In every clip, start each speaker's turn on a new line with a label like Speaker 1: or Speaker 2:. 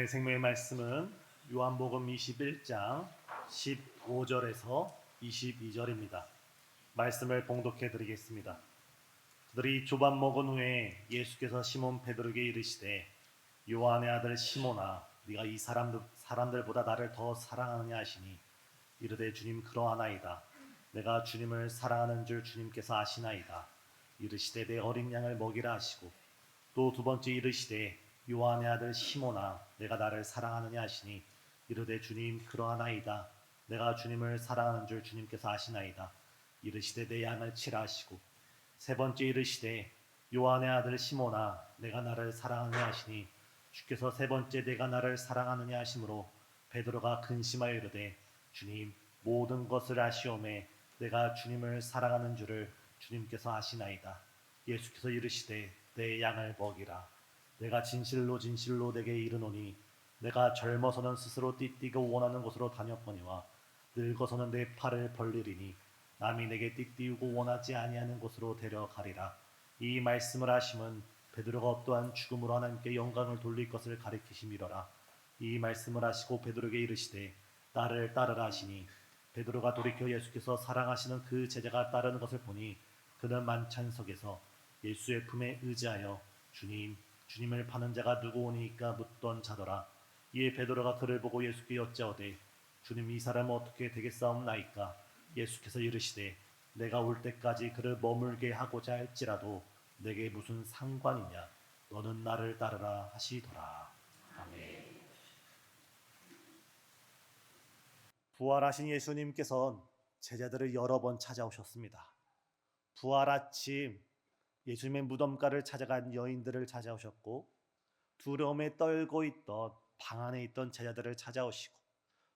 Speaker 1: 오늘 생명의 말씀은 요한복음 21장 15절에서 22절입니다. 말씀을 봉독해 드리겠습니다. 그들이 조반 먹은 후에 예수께서 시몬 베드로에게 이르시되 요한의 아들 시몬아 네가 이 사람들보다 나를 더 사랑하느냐 하시니 이르되 주님 그러하나이다. 내가 주님을 사랑하는 줄 주님께서 아시나이다. 이르시되 내 어린 양을 먹이라 하시고 또 두 번째 이르시되 요한의 아들 시몬아 내가 나를 사랑하느냐 하시니 이르되 주님 그러하나이다. 내가 주님을 사랑하는 줄 주님께서 아시나이다. 이르시되 내 양을 치라 하시고 세 번째 이르시되 요한의 아들 시몬아 내가 나를 사랑하느냐 하시니 주께서 세 번째 내가 나를 사랑하느냐 하심으로 베드로가 근심하여 이르되 주님 모든 것을 아시오매 내가 주님을 사랑하는 줄을 주님께서 아시나이다. 예수께서 이르시되 내 양을 먹이라. 내가 진실로 진실로 내게 이르노니 내가 젊어서는 스스로 띠띠고 원하는 곳으로 다녔거니와 늙어서는 내 팔을 벌리리니 남이 내게 띠띠우고 원하지 아니하는 곳으로 데려가리라. 이 말씀을 하심은 베드로가 어떠한 죽음으로 하나님께 영광을 돌릴 것을 가리키심이로라. 이 말씀을 하시고 베드로에게 이르시되 나를 따르라 하시니 베드로가 돌이켜 예수께서 사랑하시는 그 제자가 따르는 것을 보니 그는 만찬석에서 예수의 품에 의지하여 주님을 파는 자가 누구오니까 묻던 자더라. 이에 베드로가 그를 보고 예수께 여짜오되 주님 이 사람은 어떻게 되겠사옵나이까? 예수께서 이르시되 내가 올 때까지 그를 머물게 하고자 할지라도 내게 무슨 상관이냐? 너는 나를 따르라 하시더라. 아멘. 부활하신 예수님께서는 제자들을 여러 번 찾아오셨습니다. 부활 아침 예수님의 무덤가를 찾아간 여인들을 찾아오셨고 두려움에 떨고 있던 방 안에 있던 제자들을 찾아오시고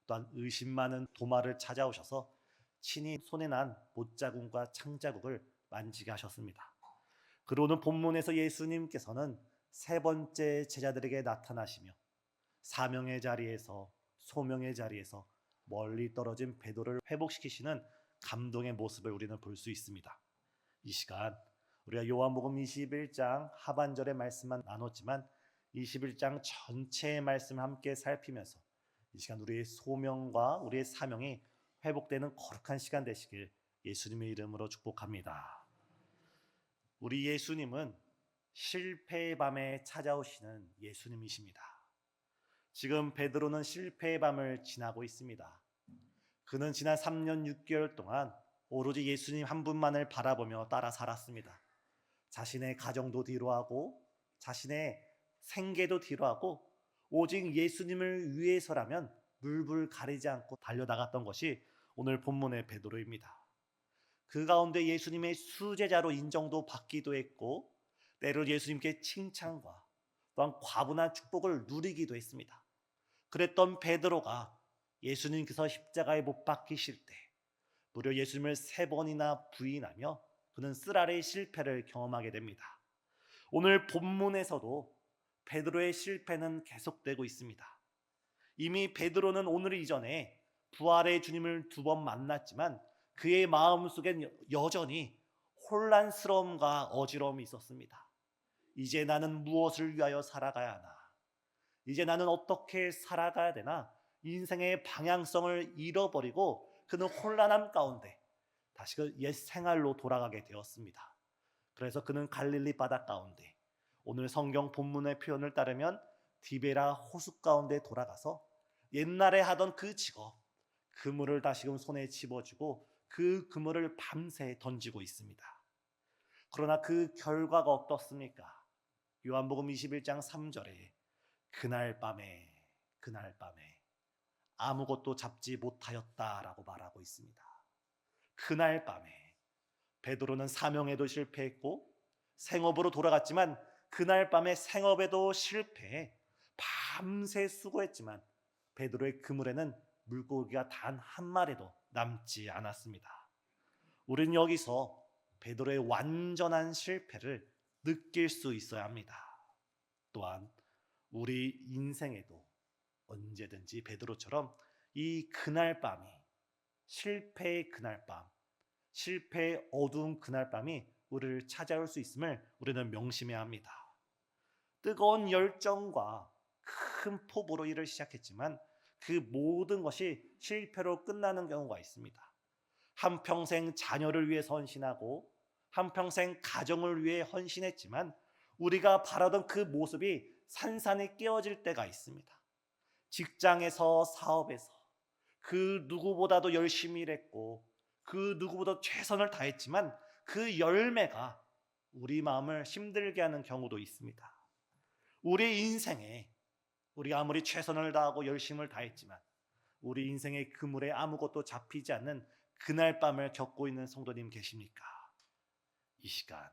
Speaker 1: 또한 의심 많은 도마를 찾아오셔서 친히 손에 난 못자국과 창자국을 만지게 하셨습니다. 그리고 오늘 본문에서 예수님께서는 세 번째 제자들에게 나타나시며 사명의 자리에서 소명의 자리에서 멀리 떨어진 베드로를 회복시키시는 감동의 모습을 우리는 볼 수 있습니다. 이 시간 우리가 요한복음 21장 하반절의 말씀만 나눴지만 21장 전체의 말씀을 함께 살피면서 이 시간 우리의 소명과 우리의 사명이 회복되는 거룩한 시간 되시길 예수님의 이름으로 축복합니다. 우리 예수님은 실패의 밤에 찾아오시는 예수님이십니다. 지금 베드로는 실패의 밤을 지나고 있습니다. 그는 지난 3년 6개월 동안 오로지 예수님 한 분만을 바라보며 따라 살았습니다. 자신의 가정도 뒤로하고 자신의 생계도 뒤로하고 오직 예수님을 위해서라면 물불 가리지 않고 달려나갔던 것이 오늘 본문의 베드로입니다. 그 가운데 예수님의 수제자로 인정도 받기도 했고 때로 예수님께 칭찬과 또한 과분한 축복을 누리기도 했습니다. 그랬던 베드로가 예수님께서 십자가에 못 박히실 때 무려 예수님을 3번이나 부인하며 그는 쓰라리의 실패를 경험하게 됩니다. 오늘 본문에서도 베드로의 실패는 계속되고 있습니다. 이미 베드로는 오늘 이전에 부활의 주님을 2번 만났지만 그의 마음속엔 여전히 혼란스러움과 어지러움이 있었습니다. 이제 나는 무엇을 위하여 살아가야 하나? 이제 나는 어떻게 살아가야 되나? 인생의 방향성을 잃어버리고 그는 혼란함 가운데 다시 그 옛 생활로 돌아가게 되었습니다. 그래서 그는 갈릴리 바다 가운데 오늘 성경 본문의 표현을 따르면 디베라 호수 가운데 돌아가서 옛날에 하던 그 직업 그물을 다시금 손에 집어주고 그 그물을 밤새 던지고 있습니다. 그러나 그 결과가 어떻습니까? 요한복음 21장 3절에 그날 밤에 아무것도 잡지 못하였다라고 말하고 있습니다. 그날 밤에 베드로는 사명에도 실패했고 생업으로 돌아갔지만 그날 밤에 생업에도 실패해 밤새 수고했지만 베드로의 그물에는 물고기가 단 한 마리도 남지 않았습니다. 우리는 여기서 베드로의 완전한 실패를 느낄 수 있어야 합니다. 또한 우리 인생에도 언제든지 베드로처럼 이 그날 밤이 실패의 그날 밤, 실패의 어두운 그날 밤이 우리를 찾아올 수 있음을 우리는 명심해야 합니다. 뜨거운 열정과 큰 포부로 일을 시작했지만 그 모든 것이 실패로 끝나는 경우가 있습니다. 한평생 자녀를 위해 헌신하고 한평생 가정을 위해 헌신했지만 우리가 바라던 그 모습이 산산이 깨어질 때가 있습니다. 직장에서, 사업에서 그 누구보다도 열심히 일했고 그 누구보다 최선을 다했지만 그 열매가 우리 마음을 힘들게 하는 경우도 있습니다. 우리 인생에 우리가 아무리 최선을 다하고 열심을 다했지만 우리 인생의 그물에 아무것도 잡히지 않는 그날 밤을 겪고 있는 성도님 계십니까? 이 시간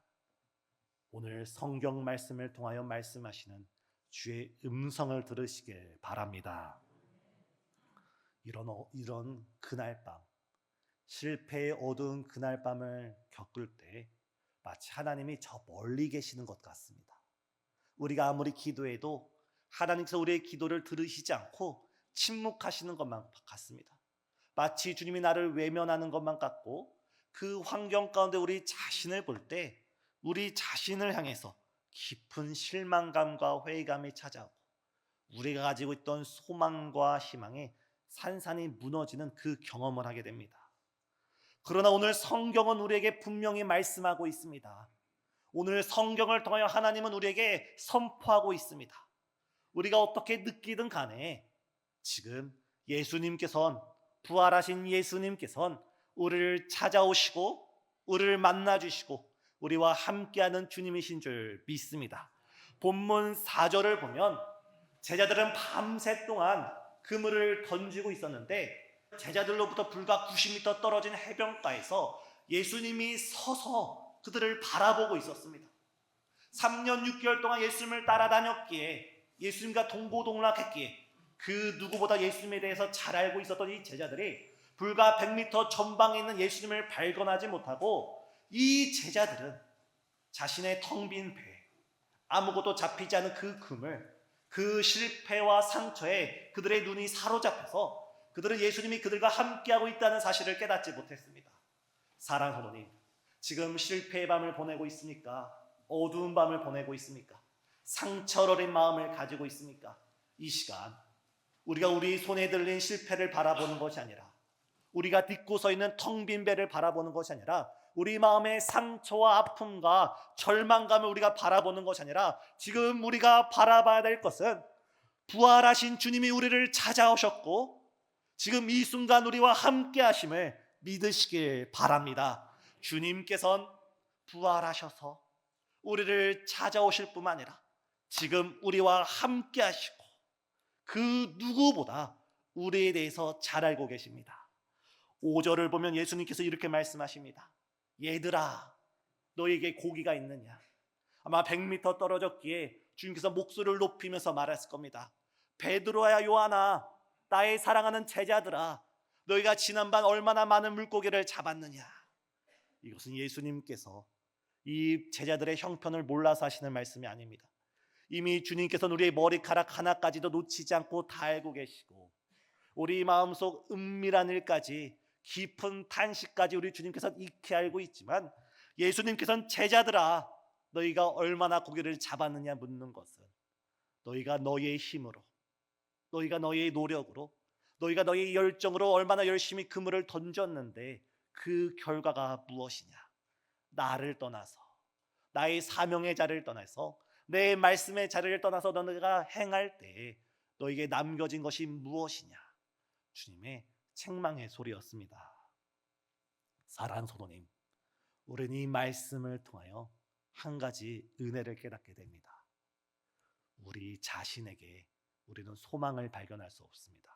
Speaker 1: 오늘 성경 말씀을 통하여 말씀하시는 주의 음성을 들으시길 바랍니다. 이런 그날 밤, 실패의 어두운 그날 밤을 겪을 때 마치 하나님이 저 멀리 계시는 것 같습니다. 우리가 아무리 기도해도 하나님께서 우리의 기도를 들으시지 않고 침묵하시는 것만 같습니다. 마치 주님이 나를 외면하는 것만 같고 그 환경 가운데 우리 자신을 볼 때 우리 자신을 향해서 깊은 실망감과 회의감이 찾아오고 우리가 가지고 있던 소망과 희망이 산산이 무너지는 그 경험을 하게 됩니다. 그러나 오늘 성경은 우리에게 분명히 말씀하고 있습니다. 오늘 성경을 통하여 하나님은 우리에게 선포하고 있습니다. 우리가 어떻게 느끼든 간에 지금 부활하신 예수님께서는 우리를 찾아오시고 우리를 만나주시고 우리와 함께하는 주님이신 줄 믿습니다. 본문 4절을 보면 제자들은 밤새 동안 그물을 던지고 있었는데 제자들로부터 불과 90m 떨어진 해변가에서 예수님이 서서 그들을 바라보고 있었습니다. 3년 6개월 동안 예수님을 따라다녔기에 예수님과 동고동락했기에 그 누구보다 예수님에 대해서 잘 알고 있었던 이 제자들이 불과 100m 전방에 있는 예수님을 발견하지 못하고 이 제자들은 자신의 텅 빈 배, 아무것도 잡히지 않은 그 그물, 그 실패와 상처에 그들의 눈이 사로잡혀서 그들은 예수님이 그들과 함께하고 있다는 사실을 깨닫지 못했습니다. 사랑하는 성도님, 지금 실패의 밤을 보내고 있습니까? 어두운 밤을 보내고 있습니까? 상처를 어린 마음을 가지고 있습니까? 이 시간 우리가 우리 손에 들린 실패를 바라보는 것이 아니라 우리가 딛고 서 있는 텅 빈 배를 바라보는 것이 아니라 우리 마음의 상처와 아픔과 절망감을 우리가 바라보는 것이 아니라 지금 우리가 바라봐야 될 것은 부활하신 주님이 우리를 찾아오셨고 지금 이 순간 우리와 함께 하심을 믿으시길 바랍니다. 주님께서는 부활하셔서 우리를 찾아오실 뿐만 아니라 지금 우리와 함께 하시고 그 누구보다 우리에 대해서 잘 알고 계십니다. 5절을 보면 예수님께서 이렇게 말씀하십니다. 얘들아, 너에게 고기가 있느냐? 아마 100m 떨어졌기에 주님께서 목소리를 높이면서 말했을 겁니다. 베드로야, 요한아, 나의 사랑하는 제자들아, 너희가 지난밤 얼마나 많은 물고기를 잡았느냐? 이것은 예수님께서 이 제자들의 형편을 몰라서 하시는 말씀이 아닙니다. 이미 주님께서는 우리의 머리카락 하나까지도 놓치지 않고 다 알고 계시고 우리 마음속 은밀한 일까지 깊은 탄식까지 우리 주님께서는 익히 알고 있지만 예수님께서는 제자들아, 너희가 얼마나 고기를 잡았느냐 묻는 것은 너희가 너희의 힘으로, 너희가 너희의 노력으로, 너희가 너희의 열정으로 얼마나 열심히 그물을 던졌는데 그 결과가 무엇이냐? 나를 떠나서, 나의 사명의 자리를 떠나서, 내 말씀의 자리를 떠나서 너희가 행할 때 너희에게 남겨진 것이 무엇이냐? 주님의 책망의 소리였습니다. 사랑하는 성도님, 우리는 이 말씀을 통하여 한 가지 은혜를 깨닫게 됩니다. 우리 자신에게 우리는 소망을 발견할 수 없습니다.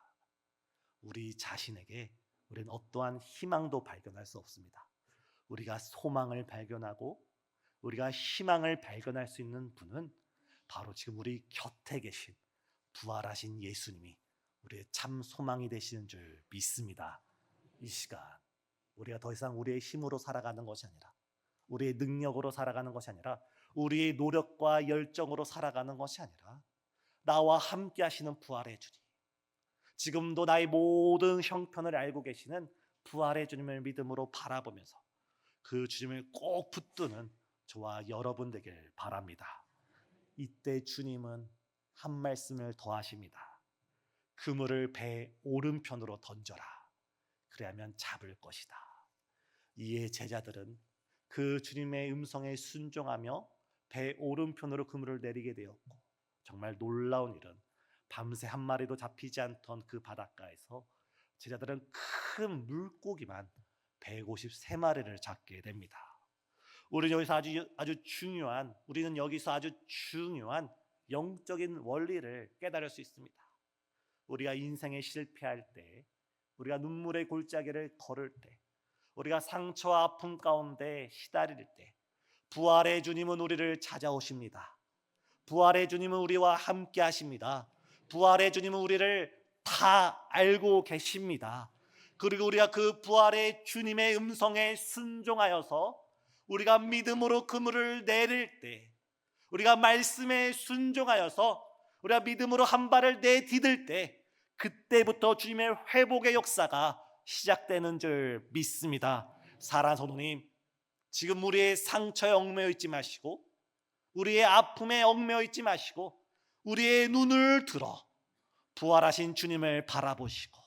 Speaker 1: 우리 자신에게 우리는 어떠한 희망도 발견할 수 없습니다. 우리가 소망을 발견하고 우리가 희망을 발견할 수 있는 분은 바로 지금 우리 곁에 계신 부활하신 예수님이 우리의 참 소망이 되시는 줄 믿습니다. 이 시간 우리가 더 이상 우리의 힘으로 살아가는 것이 아니라 우리의 능력으로 살아가는 것이 아니라 우리의 노력과 열정으로 살아가는 것이 아니라 나와 함께 하시는 부활의 주님, 지금도 나의 모든 형편을 알고 계시는 부활의 주님을 믿음으로 바라보면서 그 주님을 꼭 붙드는 저와 여러분 되길 바랍니다. 이때 주님은 한 말씀을 더 하십니다. 그물을 배 오른편으로 던져라. 그래야면 잡을 것이다. 이에 제자들은 그 주님의 음성에 순종하며 배 오른편으로 그물을 내리게 되었고, 정말 놀라운 일은 밤새 한 마리도 잡히지 않던 그 바닷가에서 제자들은 큰 물고기만 153마리를 잡게 됩니다. 우리는 여기서 아주 중요한 영적인 원리를 깨달을 수 있습니다. 우리가 인생에 실패할 때, 우리가 눈물의 골짜기를 걸을 때, 우리가 상처와 아픔 가운데 시달릴 때, 부활의 주님은 우리를 찾아오십니다. 부활의 주님은 우리와 함께 하십니다. 부활의 주님은 우리를 다 알고 계십니다. 그리고 우리가 그 부활의 주님의 음성에 순종하여서 우리가 믿음으로 그물을 내릴 때, 우리가 말씀에 순종하여서 우리가 믿음으로 한 발을 내디딜 때, 그때부터 주님의 회복의 역사가 시작되는 줄 믿습니다. 사랑하는 성도님, 지금 우리의 상처에 얽매여 있지 마시고, 우리의 아픔에 얽매여 있지 마시고, 우리의 눈을 들어 부활하신 주님을 바라보시고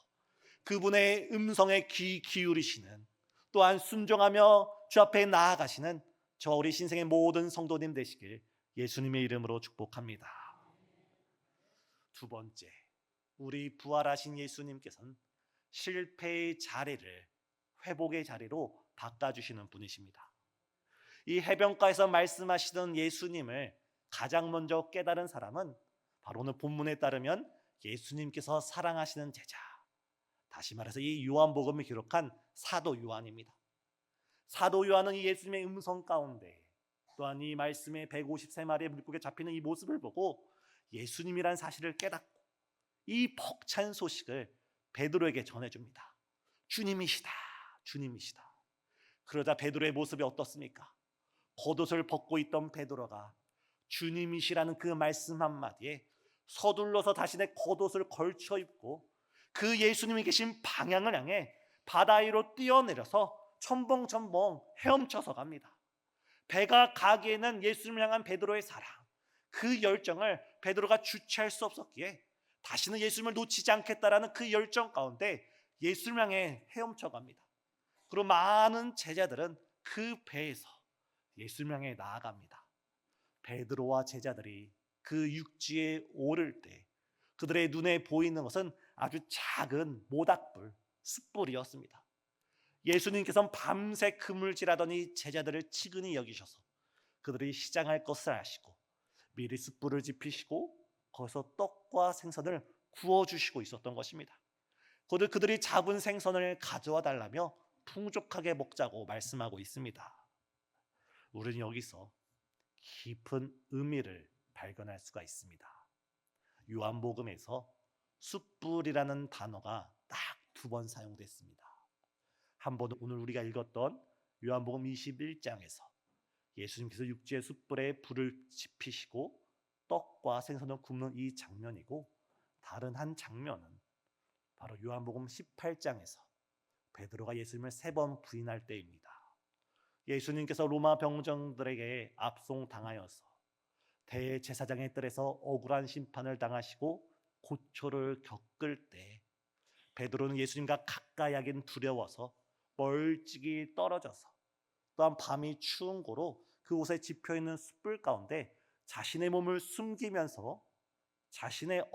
Speaker 1: 그분의 음성에 귀 기울이시는, 또한 순종하며 주 앞에 나아가시는 저와 우리 신생의 모든 성도님 되시길 예수님의 이름으로 축복합니다. 두 번째, 우리 부활하신 예수님께서는 실패의 자리를 회복의 자리로 바꿔주시는 분이십니다. 이 해변가에서 말씀하시던 예수님을 가장 먼저 깨달은 사람은 바로 오늘 본문에 따르면 예수님께서 사랑하시는 제자, 다시 말해서 이 요한복음을 기록한 사도 요한입니다. 사도 요한은 이 예수님의 음성 가운데, 또한 이 말씀의 153마리의 물고기에 잡히는 이 모습을 보고 예수님이란 사실을 깨닫고 이 벅찬 소식을 베드로에게 전해줍니다. 주님이시다, 주님이시다. 그러자 베드로의 모습이 어떻습니까? 겉옷을 벗고 있던 베드로가 주님이시라는 그 말씀 한마디에 서둘러서 자신의 겉옷을 걸쳐 입고 그 예수님이 계신 방향을 향해 바다 위로 뛰어내려서 첨벙첨벙 헤엄쳐서 갑니다. 배가 가기에는 예수님을 향한 베드로의 사랑, 그 열정을 베드로가 주체할 수 없었기에 다시는 예수님을 놓치지 않겠다라는 그 열정 가운데 예수님을 향해 헤엄쳐 갑니다. 그리고 많은 제자들은 그 배에서 예수님을 향해 나아갑니다. 베드로와 제자들이 그 육지에 오를 때 그들의 눈에 보이는 것은 아주 작은 모닥불, 숯불이었습니다. 예수님께서는 밤새 그물질하더니 제자들을 치근히 여기셔서 그들이 시장할 것을 아시고 미리 숯불을 지피시고 거기서 떡과 생선을 구워주시고 있었던 것입니다. 그들이 잡은 생선을 가져와 달라며 풍족하게 먹자고 말씀하고 있습니다. 우리는 여기서 깊은 의미를 발견할 수가 있습니다. 요한복음에서 숯불이라는 단어가 딱 2번 사용됐습니다. 한 번은 오늘 우리가 읽었던 요한복음 21장에서 예수님께서 육지의 숯불에 불을 지피시고 떡과 생선을 굽는 이 장면이고, 다른 한 장면은 바로 요한복음 18장에서 베드로가 예수님을 3번 부인할 때입니다. 예수님께서 로마 병정들에게 압송당하여서 대제사장의 뜰에서 억울한 심판을 당하시고 고초를 겪을 때 베드로는 예수님과 가까이 하긴 두려워서 멀찍이 떨어져서, 또한 밤이 추운 고로 그곳에 지펴있는 숯불 가운데 자신의 몸을 숨기면서 자신의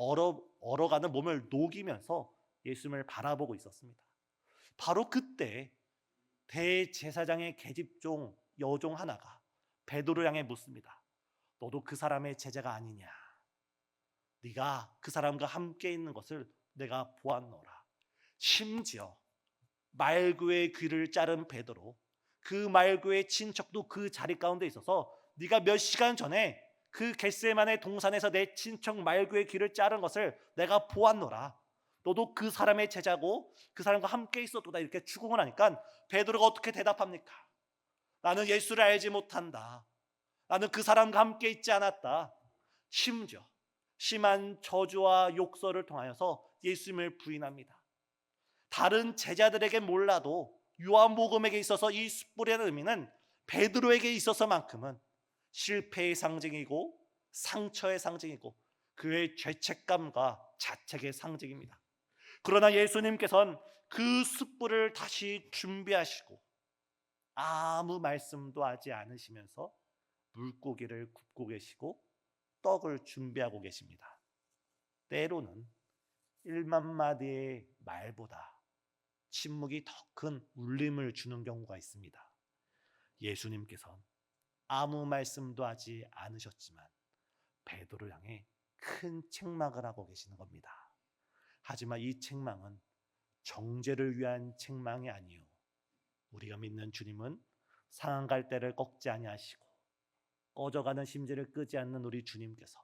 Speaker 1: 얼어가는 몸을 녹이면서 예수님을 바라보고 있었습니다. 바로 그때 대제사장의 계집종 여종 하나가 베드로 향해 묻습니다. 너도 그 사람의 제자가 아니냐? 네가 그 사람과 함께 있는 것을 내가 보았노라. 심지어 말구의 귀를 자른 베드로, 그 말구의 친척도 그 자리 가운데 있어서 네가 몇 시간 전에 그 겟세마네 동산에서 내 친척 말구의 귀를 자른 것을 내가 보았노라. 너도 그 사람의 제자고 그 사람과 함께 있었도다. 이렇게 추궁을 하니까 베드로가 어떻게 대답합니까? 나는 예수를 알지 못한다. 나는 그 사람과 함께 있지 않았다. 심지어 심한 저주와 욕설을 통하여서 예수님을 부인합니다. 다른 제자들에게 몰라도 요한복음에게 있어서 이 숯불이라는 의미는 베드로에게 있어서만큼은 실패의 상징이고 상처의 상징이고 그의 죄책감과 자책의 상징입니다. 그러나 예수님께서는 그 숯불을 다시 준비하시고 아무 말씀도 하지 않으시면서 물고기를 굽고 계시고 떡을 준비하고 계십니다. 때로는 1만 마디의 말보다 침묵이 더 큰 울림을 주는 경우가 있습니다. 예수님께서는 아무 말씀도 하지 않으셨지만 베드로를 향해 큰 책망을 하고 계시는 겁니다. 하지만 이 책망은 정죄를 위한 책망이 아니요, 우리가 믿는 주님은 상한 갈대를 꺾지 아니하시고 꺼져가는 심지를 끄지 않는 우리 주님께서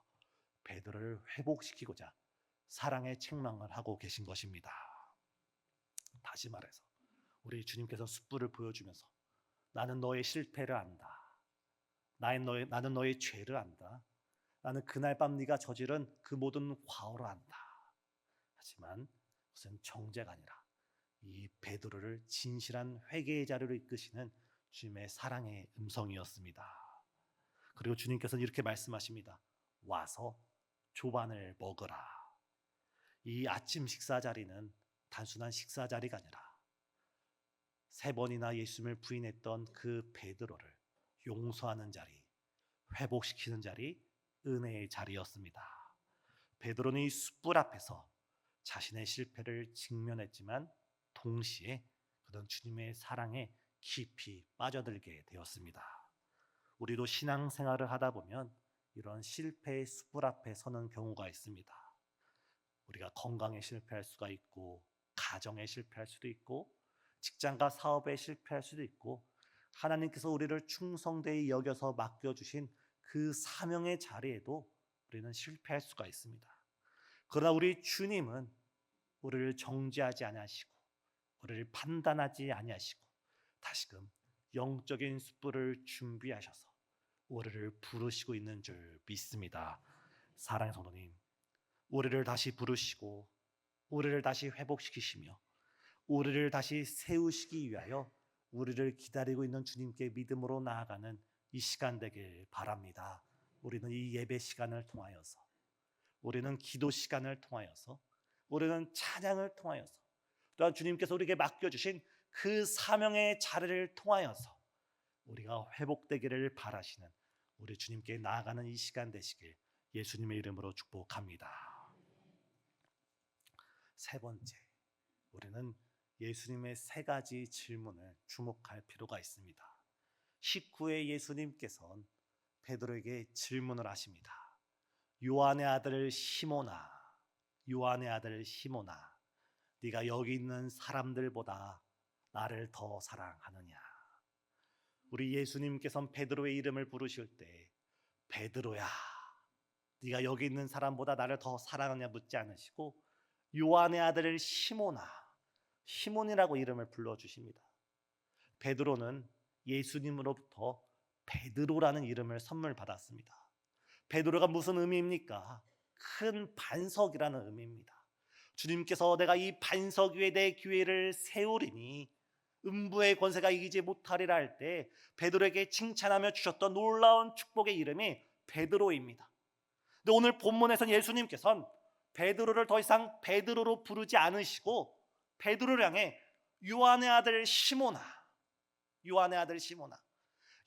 Speaker 1: 베드로를 회복시키고자 사랑의 책망을 하고 계신 것입니다. 다시 말해서 우리 주님께서 숯불을 보여주면서 나는 너의 실패를 안다. 나는 너의 죄를 안다. 나는 그날 밤 네가 저지른 그 모든 과오를 안다. 하지만 무슨 정죄가 아니라 이 베드로를 진실한 회개의 자리로 이끄시는 주님의 사랑의 음성이었습니다. 그리고 주님께서는 이렇게 말씀하십니다. 와서 조반을 먹으라. 이 아침 식사 자리는 단순한 식사 자리가 아니라 3번이나 예수님을 부인했던 그 베드로를 용서하는 자리, 회복시키는 자리, 은혜의 자리였습니다. 베드로는 이 숯불 앞에서 자신의 실패를 직면했지만 동시에 그런 주님의 사랑에 깊이 빠져들게 되었습니다. 우리도 신앙생활을 하다 보면 이런 실패의 숯불 앞에 서는 경우가 있습니다. 우리가 건강에 실패할 수가 있고, 가정에 실패할 수도 있고, 직장과 사업에 실패할 수도 있고, 하나님께서 우리를 충성되이 여겨서 맡겨주신 그 사명의 자리에도 우리는 실패할 수가 있습니다. 그러나 우리 주님은 우리를 정죄하지 아니하시고 우리를 판단하지 아니하시고 다시금 영적인 숯불을 준비하셔서 우리를 부르시고 있는 줄 믿습니다. 사랑하는 성도님, 우리를 다시 부르시고 우리를 다시 회복시키시며 우리를 다시 세우시기 위하여 우리를 기다리고 있는 주님께 믿음으로 나아가는 이 시간 되길 바랍니다. 우리는 이 예배 시간을 통하여서, 우리는 기도 시간을 통하여서, 우리는 찬양을 통하여서, 또한 주님께서 우리에게 맡겨주신 그 사명의 자리를 통하여서 우리가 회복되기를 바라시는 우리 주님께 나아가는 이 시간 되시길 예수님의 이름으로 축복합니다. 3번째, 우리는 예수님의 3가지 질문을 주목할 필요가 있습니다. 19회 예수님께서는 베드로에게 질문을 하십니다. 요한의 아들 시몬아, 요한의 아들 시몬아, 네가 여기 있는 사람들보다 나를 더 사랑하느냐? 우리 예수님께서는 베드로의 이름을 부르실 때 베드로야, 네가 여기 있는 사람보다 나를 더 사랑하느냐 묻지 않으시고 요한의 아들 시몬아, 시몬이라고 이름을 불러주십니다. 베드로는 예수님으로부터 베드로라는 이름을 선물 받았습니다. 베드로가 무슨 의미입니까? 큰 반석이라는 의미입니다. 주님께서 내가 이 반석 위에 내 교회를 세우리니 음부의 권세가 이기지 못하리라 할 때 베드로에게 칭찬하며 주셨던 놀라운 축복의 이름이 베드로입니다. 근데 오늘 본문에서는 예수님께서는 베드로를 더 이상 베드로로 부르지 않으시고 베드로를 향해 요한의 아들 시몬아, 요한의 아들 시몬아,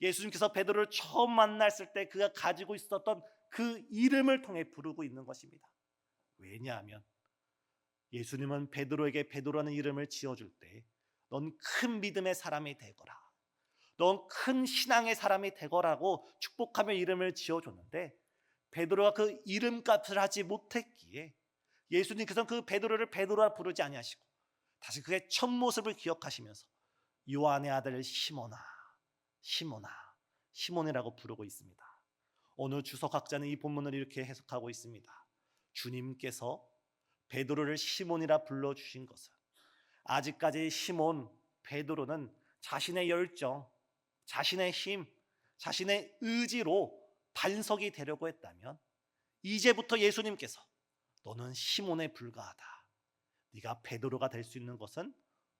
Speaker 1: 예수님께서 베드로를 처음 만났을 때 그가 가지고 있었던 그 이름을 통해 부르고 있는 것입니다. 왜냐하면 예수님은 베드로에게 베드로라는 이름을 지어줄 때 넌 큰 믿음의 사람이 되거라, 넌 큰 신앙의 사람이 되거라고 축복하며 이름을 지어줬는데 베드로가 그 이름값을 하지 못했기에 예수님께서는 그 베드로를 베드로라 부르지 아니하시고 다시 그의 첫 모습을 기억하시면서 요한의 아들 시몬아, 시몬아, 시몬이라고 부르고 있습니다. 오늘 주석학자는 이 본문을 이렇게 해석하고 있습니다. 주님께서 베드로를 시몬이라 불러주신 것은 아직까지 시몬, 베드로는 자신의 열정, 자신의 힘, 자신의 의지로 반석이 되려고 했다면 이제부터 예수님께서 너는 시몬에 불과하다, 네가 베드로가 될 수 있는 것은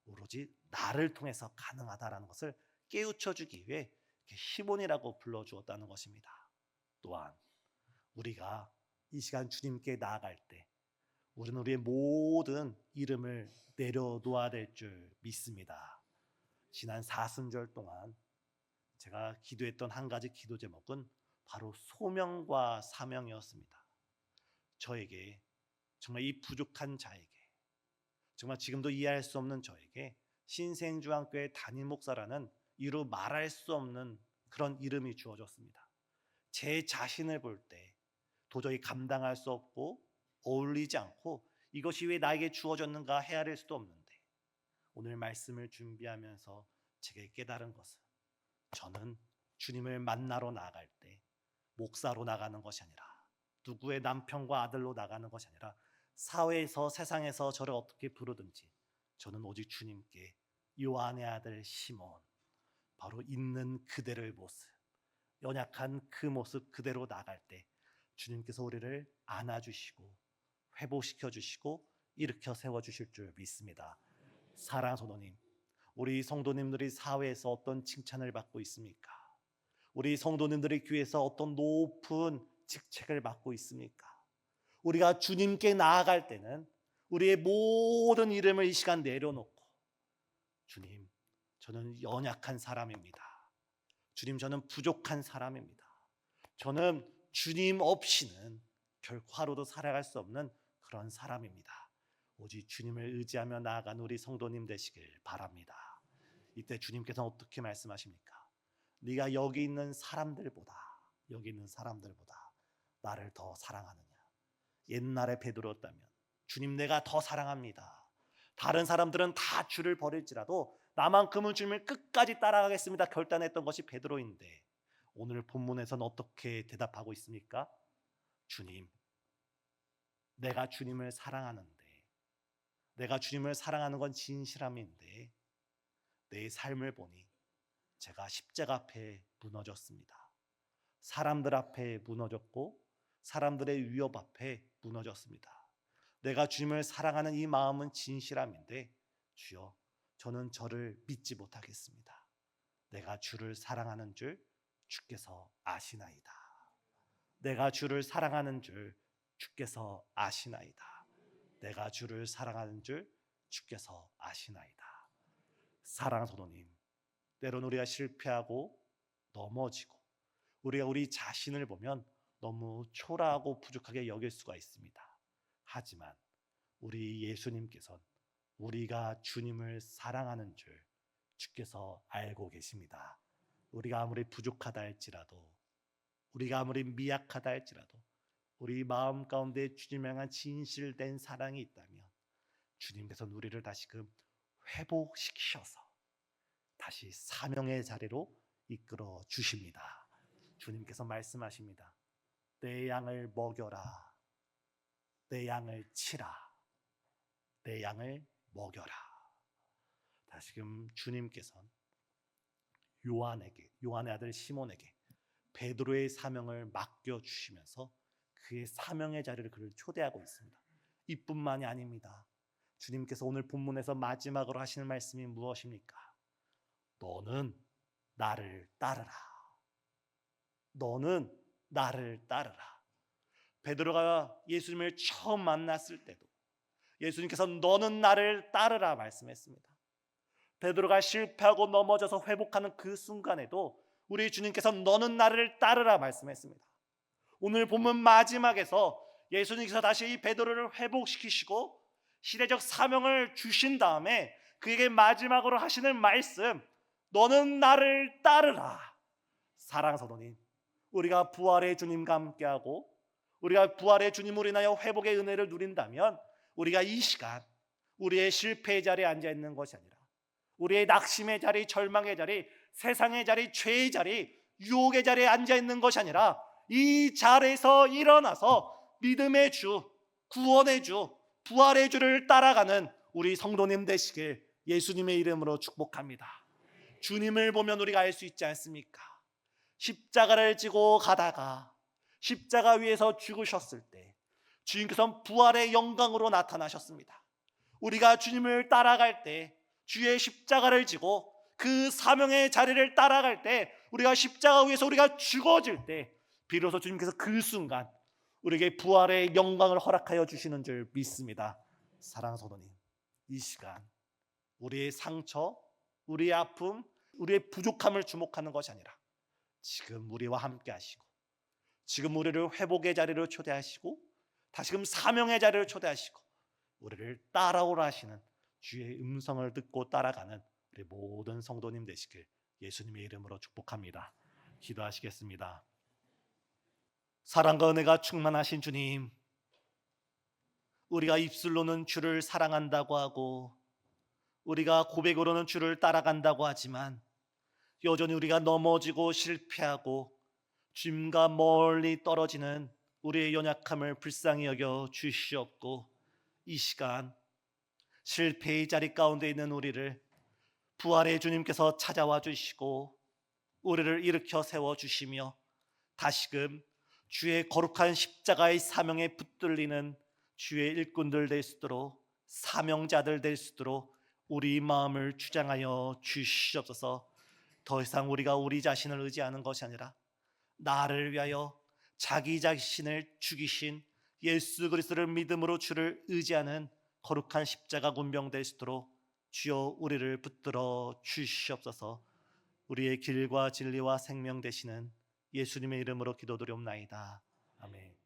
Speaker 1: 오로지 나를 통해서 가능하다라는 것을 깨우쳐주기 위해 시몬이라고 불러주었다는 것입니다. 또한 우리가 이 시간 주님께 나아갈 때 우리는 우리의 모든 이름을 내려놓아야 될 줄 믿습니다. 지난 사순절 동안 제가 기도했던 한 가지 기도 제목은 바로 소명과 사명이었습니다. 저에게, 정말 이 부족한 자에게, 정말 지금도 이해할 수 없는 저에게 신생중앙교회 담임 목사라는 이루 말할 수 없는 그런 이름이 주어졌습니다. 제 자신을 볼 때 도저히 감당할 수 없고 어울리지 않고 이것이 왜 나에게 주어졌는가 헤아릴 수도 없는데, 오늘 말씀을 준비하면서 제게 깨달은 것은, 저는 주님을 만나러 나아갈 때 목사로 나가는 것이 아니라, 누구의 남편과 아들로 나가는 것이 아니라, 사회에서, 세상에서 저를 어떻게 부르든지 저는 오직 주님께 요한의 아들 시몬, 바로 있는 그대로의 모습, 연약한 그 모습 그대로 나갈 때 주님께서 우리를 안아주시고 회복시켜 주시고 일으켜 세워주실 줄 믿습니다. 사랑하는 성도님, 우리 성도님들이 사회에서 어떤 칭찬을 받고 있습니까? 우리 성도님들이 교회에서 어떤 높은 직책을 맡고 있습니까? 우리가 주님께 나아갈 때는 우리의 모든 이름을 이 시간 내려놓고, 주님, 저는 연약한 사람입니다. 주님, 저는 부족한 사람입니다. 저는 주님 없이는 결코 하루도 살아갈 수 없는 그런 사람입니다. 오직 주님을 의지하며 나아간 우리 성도님 되시길 바랍니다. 이때 주님께서는 어떻게 말씀하십니까? 네가 여기 있는 사람들보다 나를 더 사랑하느냐? 옛날에 베드로였다면, 주님, 내가 더 사랑합니다. 다른 사람들은 다 주를 버릴지라도 나만큼은 주님을 끝까지 따라가겠습니다 결단했던 것이 베드로인데, 오늘 본문에서는 어떻게 대답하고 있습니까? 주님, 내가 주님을 사랑하는데, 내가 주님을 사랑하는 건 진실함인데 내 삶을 보니 제가 십자가 앞에 무너졌습니다. 사람들 앞에 무너졌고 사람들의 위협 앞에 무너졌습니다. 내가 주님을 사랑하는 이 마음은 진실함인데, 주여, 저는 저를 믿지 못하겠습니다. 내가 주를 사랑하는 줄 주께서 아시나이다. 내가 주를 사랑하는 줄 주께서 아시나이다. 내가 주를 사랑하는 줄 주께서 아시나이다. 사랑하는 성도님, 때로는 우리가 실패하고 넘어지고 우리가 우리 자신을 보면 너무 초라하고 부족하게 여길 수가 있습니다. 하지만 우리 예수님께서는 우리가 주님을 사랑하는 줄 주께서 알고 계십니다. 우리가 아무리 부족하다 할지라도, 우리가 아무리 미약하다 할지라도, 우리 마음 가운데 주님을 향한 진실된 사랑이 있다면 주님께서는 우리를 다시금 회복시키셔서 다시 사명의 자리로 이끌어 주십니다. 주님께서 말씀하십니다. 내 양을 먹여라. 내 양을 치라. 내 양을 먹여라. 다시금 주님께서는 요한의 아들 시몬에게 베드로의 사명을 맡겨주시면서 그의 사명의 자리를 그를 초대하고 있습니다. 이뿐만이 아닙니다. 주님께서 오늘 본문에서 마지막으로 하시는 말씀이 무엇입니까? 너는 나를 따르라. 너는 나를 따르라. 베드로가 예수님을 처음 만났을 때도 예수님께서 너는 나를 따르라 말씀했습니다. 베드로가 실패하고 넘어져서 회복하는 그 순간에도 우리 주님께서 너는 나를 따르라 말씀했습니다. 오늘 본문 마지막에서 예수님께서 다시 이 베드로를 회복시키시고 시대적 사명을 주신 다음에 그에게 마지막으로 하시는 말씀, 너는 나를 따르라. 사랑하는 성도님, 우리가 부활의 주님과 함께하고 우리가 부활의 주님으로 인하여 회복의 은혜를 누린다면 우리가 이 시간 우리의 실패의 자리에 앉아있는 것이 아니라 우리의 낙심의 자리, 절망의 자리, 세상의 자리, 죄의 자리, 유혹의 자리에 앉아있는 것이 아니라 이 자리에서 일어나서 믿음의 주, 구원의 주, 부활의 주를 따라가는 우리 성도님 되시길 예수님의 이름으로 축복합니다. 주님을 보면 우리가 알 수 있지 않습니까? 십자가를 지고 가다가 십자가 위에서 죽으셨을 때 주님께서는 부활의 영광으로 나타나셨습니다. 우리가 주님을 따라갈 때 주의 십자가를 지고 그 사명의 자리를 따라갈 때 우리가 십자가 위에서 우리가 죽어질 때 비로소 주님께서 그 순간 우리에게 부활의 영광을 허락하여 주시는 줄 믿습니다. 사랑하는 성도님, 이 시간 우리의 상처, 우리의 아픔, 우리의 부족함을 주목하는 것이 아니라 지금 우리와 함께 하시고 지금 우리를 회복의 자리로 초대하시고 다시금 사명의 자리로 초대하시고 우리를 따라오라 하시는 주의 음성을 듣고 따라가는 우리 모든 성도님 되시길 예수님의 이름으로 축복합니다. 기도하시겠습니다. 사랑과 은혜가 충만하신 주님, 우리가 입술로는 주를 사랑한다고 하고 우리가 고백으로는 주를 따라간다고 하지만 여전히 우리가 넘어지고 실패하고 주님과 멀리 떨어지는 우리의 연약함을 불쌍히 여겨 주시옵고 이 시간 실패의 자리 가운데 있는 우리를 부활의 주님께서 찾아와 주시고 우리를 일으켜 세워주시며 다시금 주의 거룩한 십자가의 사명에 붙들리는 주의 일꾼들 될 수 있도록 사명자들 될 수 있도록 우리 마음을 주장하여 주시옵소서. 더 이상 우리가 우리 자신을 의지하는 것이 아니라 나를 위하여 자기 자신을 죽이신 예수 그리스도를 믿음으로 주를 의지하는 거룩한 십자가 군병 될 수 있도록 주여 우리를 붙들어 주시옵소서. 우리의 길과 진리와 생명 되시는 예수님의 이름으로 기도드리옵나이다. 아멘.